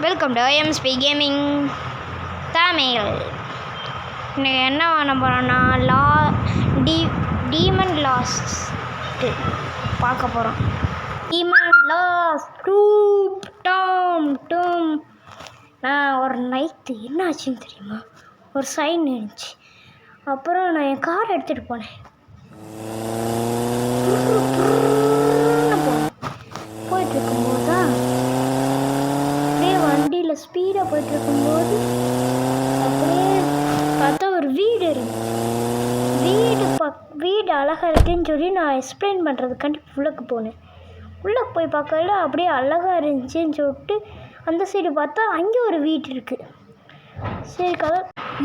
Welcome to MSP gaming Tamil. இன்றைக்கி என்ன பண்ண போகிறோன்னா டீமன் லாஸ்ட்டு பார்க்க போகிறோம். Demon last doom. நான் ஒரு நைட்டு என்ன ஆச்சுன்னு தெரியுமா, ஒரு சைன் இருந்துச்சு. அப்புறம் நான் என் கார் எடுத்துகிட்டு போனேன். போயிட்டுருக்கும்போது தான் அப்படியே வண்டியில் ஸ்பீடாக போயிட்டுருக்கும்போது அப்படியே பார்த்தா ஒரு வீடு இருந்துச்சு. வீடு அழகாக இருக்குன்னு சொல்லி நான் எக்ஸ்பிளைன் பண்ணுறதுக்காண்டி உள்ளக்கு போனேன். உள்ளக்கு போய் பார்க்கல அப்படியே அழகாக இருந்துச்சுன்னு சொல்லிட்டு அந்த சைடு பார்த்தா அங்கே ஒரு வீடு இருக்குது. சரி கதை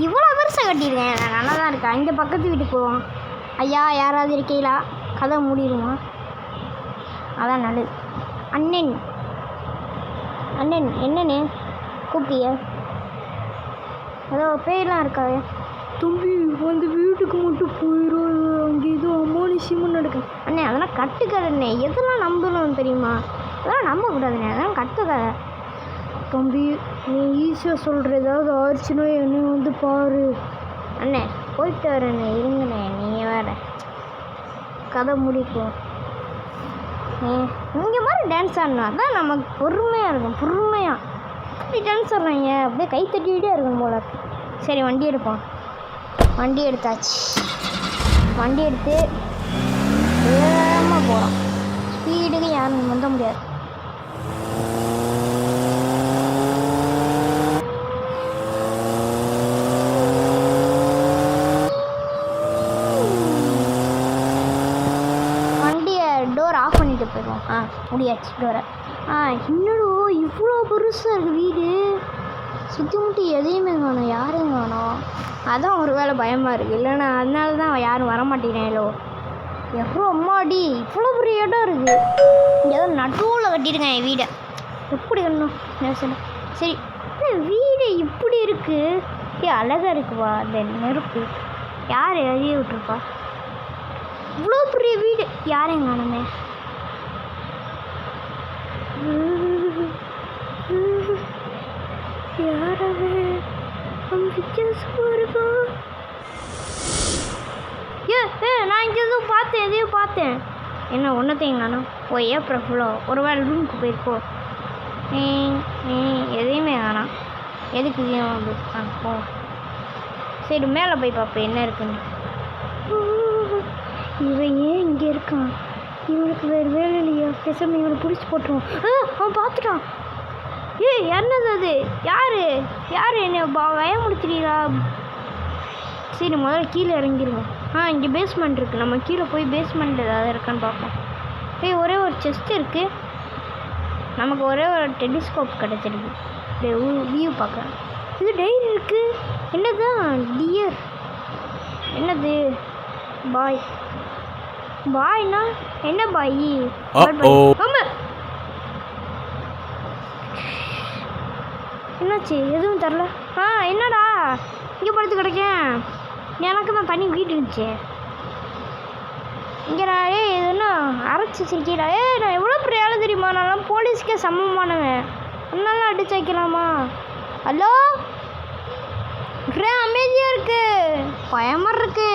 இவ்வளோ பெருசாக கட்டியிருக்கேன், நான் நல்லா தான் இருக்கேன். அங்கே பக்கத்து வீட்டுக்கு போவோம். ஐயா யாராவது இருக்கீங்களா, கதை மூடிடுமா, அதான் நல்லது. அண்ணன் என்னண்ணே கூப்பிட்டிய? ஏதோ பேரெலாம் இருக்காது. தம்பி அந்த வீட்டுக்கு மட்டும் போயிடும், அங்கே எதுவும் அமானுஷியமும் நடக்கும். அண்ணே அதெல்லாம் கட்டுக்கதைண்ணே, எதெல்லாம் நம்பணும் தெரியுமா, அதெல்லாம் நம்பக்கூடாதுண்ணே, அதெல்லாம் கட்டுக்கதை. தம்பி நீ ஈஸியாக சொல்கிற, ஏதாவது ஆச்சுன்னா என்னை வந்து பாரு. அண்ணே போயிட்டு வரேண்ணே, இருங்கண்ணே, நீங்கள் வேறு கதை முடிப்போம். இங்கே மாதிரி டான்ஸ் ஆடினா தான் நமக்கு பொறுமையாக இருக்கும். பொறுமையாக அப்படி டான்ஸ் ஆடுறாங்க, அப்படியே கை தட்டிக்கிட்டே இருக்கும் போல. சரி வண்டி எடுப்போம். வண்டி எடுத்தாச்சு. வண்டி எடுத்து வேகமாக போகிறோம். ஸ்பீடுக்கு யாரும் வந்து முடியாது. டோர் ஆஃப் பண்ணிட்டு போயிடுவோம். முடியாச்சு டோரை. என்னடோ இவ்வளோ பெருசாக இருக்குது வீடு, சுற்றி முட்டி எதையுமே காணும், யாரையும் காணும். அதான் ஒரு வேளை பயமாக இருக்குது, இல்லைன்னா அதனால தான் யாரும் வரமாட்டேங்கிறேன். எவ்வளோ அம்மாடி இவ்வளோ பெரிய இடம் இருக்குது. இங்கே ஏதோ நடுவில் கட்டியிருக்கேன் என் வீடை. எப்படி கட்டணும் யோசனை. சரி வீடு இப்படி இருக்குது, அழகாக இருக்குவா. அந்த நெருப்பு யார் எழுதி விட்டுருப்பா, இவ்வளோ பெரிய வீடு யாரையும் காணுமே. யாராவது வித்தியாசமாக இருக்கா? நான் இங்கே எதையும் பார்த்தேன். என்ன ஒன்றத்தையும் காணும். அப்புறம் ஃபுல்லாக ஒரு வேளை ரூமுக்கு போயிருக்கோ. எதையுமே காணாம். எதுக்கு போ. சரி மேலே போய் பார்ப்பேன் என்ன இருக்குன்னு. இவன் ஏன் இங்கே இருக்கான், இவனுக்கு வேறு வேலை இல்லையா, பேசாமல் இவனை பிடிச்சி போட்டுருவான். அவன் பார்த்துட்டான். என்னது அது, யார் என்ன பயமுடுத்துறீங்களா? சரி முதல்ல கீழே இறங்கிடுவோம். இங்கே பேஸ்மெண்ட் இருக்குது, நம்ம கீழே போய் பேஸ்மெண்ட் ஏதாவது இருக்கான்னு பார்ப்போம். ஒரே ஒரு செஸ்ட் இருக்குது, நமக்கு ஒரே ஒரு டெலிஸ்கோப் கிடச்சிருக்கு. வியூ பார்க்கலாம். இது டைரி இருக்குது. என்னதான் டியர், என்னது பாய்னா என்ன பாய்? என்னாச்சு எதுவும் தரல. என்னடா இங்கே படுத்து கிடக்கேன், எனக்கு தான் தண்ணி வீட்டு இருந்துச்சு. இங்கே நான் எதுன்னா அரைச்சி வச்சிருக்கீடா. நான் எவ்வளோ பெரிய ஆளு தெரியுமா, நான்லாம் போலீஸ்க்கே சமமானவன். அதனால அடிச்சு வைக்கலாமா? ஹலோ அமைதியாக இருக்கு, பயமாக இருக்கு.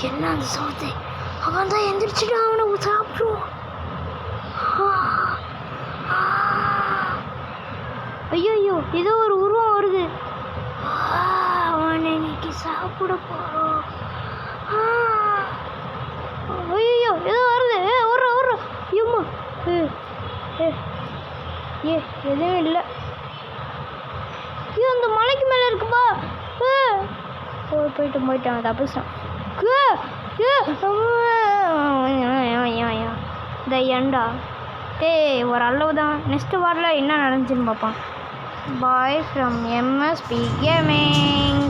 என்ன அந்த சவுத்து, அவன் தான் எந்திரிச்சிட்டு அவனை சாப்பிடுவான். ஐயோ ஏதோ ஒரு உருவம் வருது, அவனை இன்னைக்கு சாப்பிட போகிறோம். ஐயோ ஏதோ வருது, ஒரு ஐயோம்மா எதுவும் இல்லை. ஐயோ அந்த மலைக்கு மேலே இருக்குப்பா. போயிட்டான் தப்பிச்சான். இந்த ஏண்டா ஒரு அளவு தான். நெக்ஸ்ட் வாரில் என்ன நடந்துச்சுன்னு பார்ப்பான். Bye from MSP gaming.